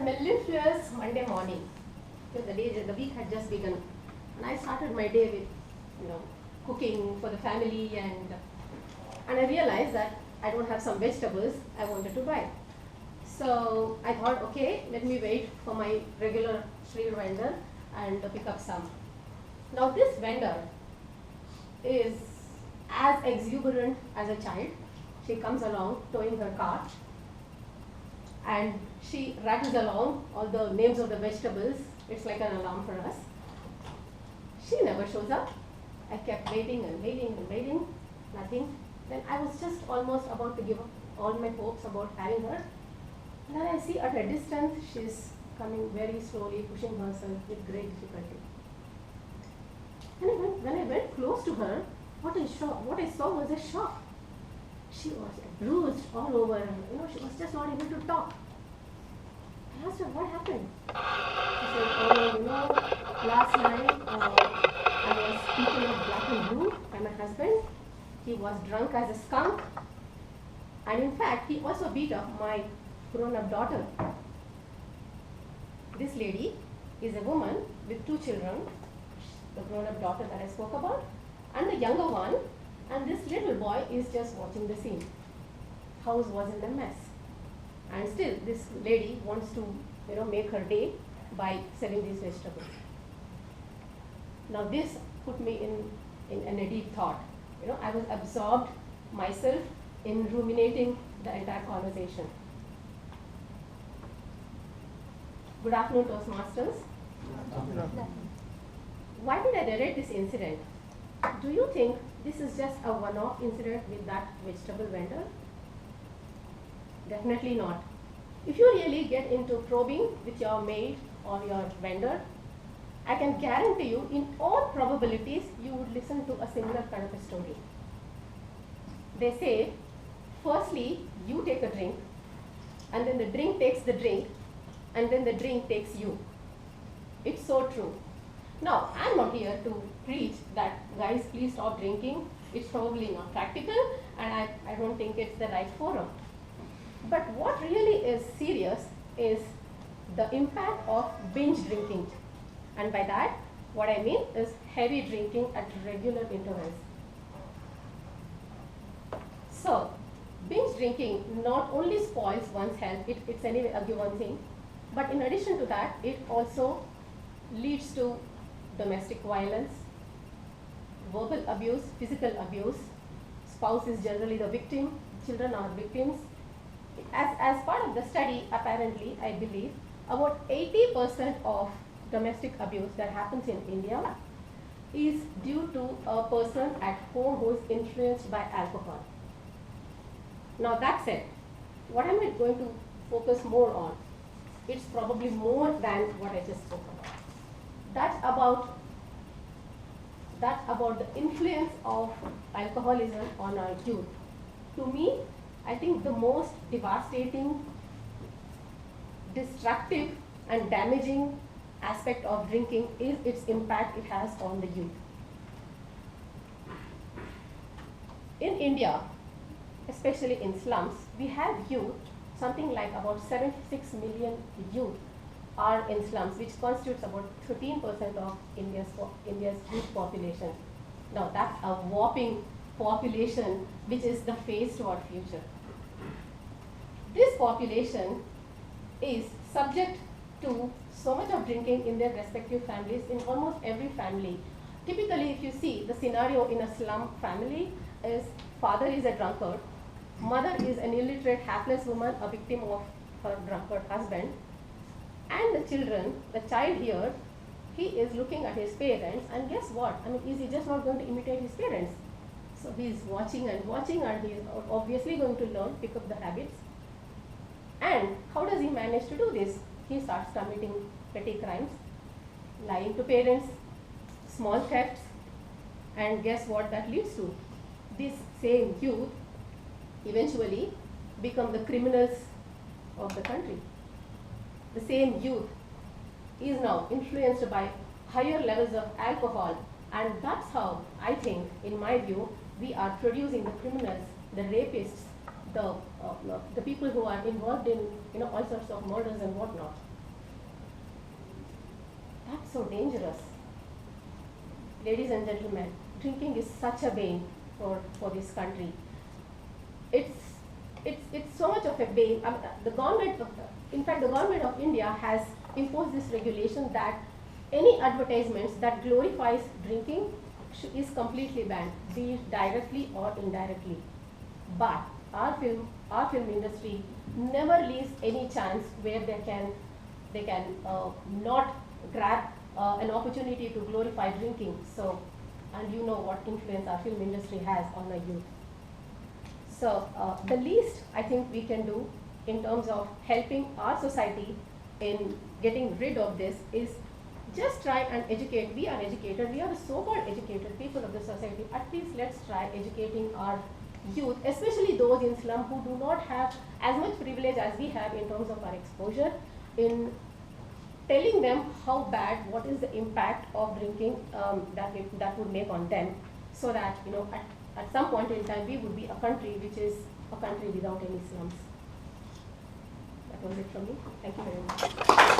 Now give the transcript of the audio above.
mellifluous Monday morning. The week had just begun, and I started my day with, cooking for the family, and I realized that I don't have some vegetables I wanted to buy. So I thought, okay, let me wait for my regular street vendor and pick up some. Now this vendor is as exuberant as a child. She comes along towing her cart, and she rattles along all the names of the vegetables. It's like an alarm for us. She never shows up. I kept waiting and waiting and waiting, nothing. Then I was just almost about to give up all my hopes about having her. And then I see at a distance, she's coming very slowly, pushing herself with great difficulty. And when I went close to her, what I saw was a shock. She was bruised all over, and she was just not able to talk. I asked her, what happened? She said, oh, last night I was beaten in black and blue by my husband. He was drunk as a skunk, and in fact, he also beat up my grown-up daughter. This lady is a woman with 2 children, the grown-up daughter that I spoke about, and the younger one, and this little boy is just watching the scene. House was in a mess, and still this lady wants to, make her day by selling these vegetables. Now this put me in a deep thought. I was absorbed myself in ruminating the entire conversation. Good afternoon, Toastmasters. Why did I narrate this incident? Do you think this is just a one-off incident with that vegetable vendor? Definitely not. If you really get into probing with your maid or your vendor, I can guarantee you, in all probabilities, you would listen to a similar kind of a story. They say, firstly, you take a drink, and then the drink takes the drink, and then the drink takes you. It's so true. Now, I'm not here to preach that, guys, please stop drinking. It's probably not practical, and I don't think it's the right forum. But what really is serious is the impact of binge drinking. And by that, what I mean is heavy drinking at regular intervals. So, binge drinking not only spoils one's health, it's anyway a given thing, but in addition to that, it also leads to domestic violence, verbal abuse, physical abuse. Spouse is generally the victim, children are victims. As part of the study, apparently, I believe, about 80% of domestic abuse that happens in India is due to a person at home who is influenced by alcohol. Now that said, what am I going to focus more on? It's probably more than what I just spoke about. That's about the influence of alcoholism on our youth. To me, I think the most devastating, destructive, and damaging aspect of drinking is its impact it has on the youth. In India, especially in slums, we have youth, something like about 76 million youth are in slums, which constitutes about 13% of India's youth population. Now that's a whopping population which is the face to our future. This population is subject to so much of drinking in their respective families, in almost every family. Typically, if you see the scenario in a slum family is father is a drunkard, mother is an illiterate, hapless woman, a victim of her drunkard husband, and the children, the child here, he is looking at his parents, and guess what? Is he just not going to imitate his parents? So he is watching, and he is obviously going to learn, pick up the habits. And how does he manage to do this? He starts committing petty crimes, lying to parents, small thefts, and guess what that leads to? This same youth eventually become the criminals of the country. The same youth is now influenced by higher levels of alcohol, and that's how I think, in my view, we are producing the criminals, the rapists, the people who are involved in all sorts of murders and whatnot. so dangerous. Ladies and gentlemen, drinking is such a bane for this country. It's so much of a bane. The government of India has imposed this regulation that any advertisements that glorifies drinking is completely banned, be it directly or indirectly. But our film industry never leaves any chance where they can not grab an opportunity to glorify drinking. So, and you know what influence our film industry has on the youth. So the least I think we can do in terms of helping our society in getting rid of this is just try and educate. We are educated, we are the so-called educated people of the society. At least let's try educating our youth, especially those in slum who do not have as much privilege as we have in terms of our exposure, in telling them how bad, what is the impact of drinking that would make on them, so that at some point in time we would be a country which is a country without any slums. That was it from me. Thank you very much.